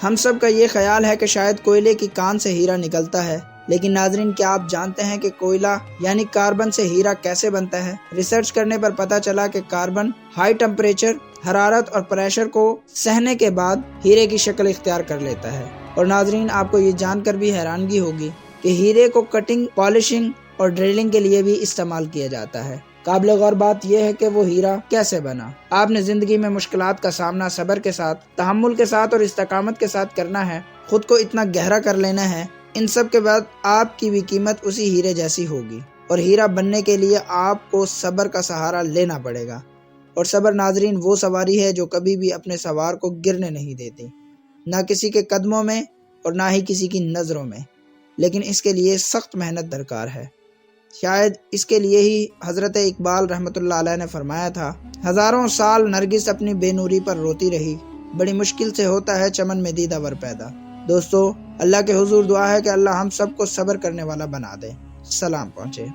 ہم سب کا یہ خیال ہے کہ شاید کوئلے کی کان سے ہیرا نکلتا ہے، لیکن ناظرین کیا آپ جانتے ہیں کہ کوئلہ یعنی کاربن سے ہیرا کیسے بنتا ہے؟ ریسرچ کرنے پر پتہ چلا کہ کاربن ہائی ٹمپریچر، حرارت اور پریشر کو سہنے کے بعد ہیرے کی شکل اختیار کر لیتا ہے۔ اور ناظرین آپ کو یہ جان کر بھی حیرانگی ہوگی کہ ہیرے کو کٹنگ، پالشنگ اور ڈرلنگ کے لیے بھی استعمال کیا جاتا ہے۔ قابل غور بات یہ ہے کہ وہ ہیرا کیسے بنا۔ آپ نے زندگی میں مشکلات کا سامنا صبر کے ساتھ، تحمل کے ساتھ اور استقامت کے ساتھ کرنا ہے، خود کو اتنا گہرا کر لینا ہے، ان سب کے بعد آپ کی بھی قیمت اسی ہیرے جیسی ہوگی۔ اور ہیرا بننے کے لیے آپ کو صبر کا سہارا لینا پڑے گا۔ اور صبر ناظرین وہ سواری ہے جو کبھی بھی اپنے سوار کو گرنے نہیں دیتی، نہ کسی کے قدموں میں اور نہ ہی کسی کی نظروں میں، لیکن اس کے لیے سخت محنت درکار ہے۔ شاید اس کے لیے ہی حضرت اقبال رحمۃ اللہ علیہ نے فرمایا تھا، ہزاروں سال نرگس اپنی بے نوری پر روتی رہی، بڑی مشکل سے ہوتا ہے چمن میں دیدہ ور پیدا۔ دوستو، اللہ کے حضور دعا ہے کہ اللہ ہم سب کو صبر کرنے والا بنا دے۔ سلام پہنچے۔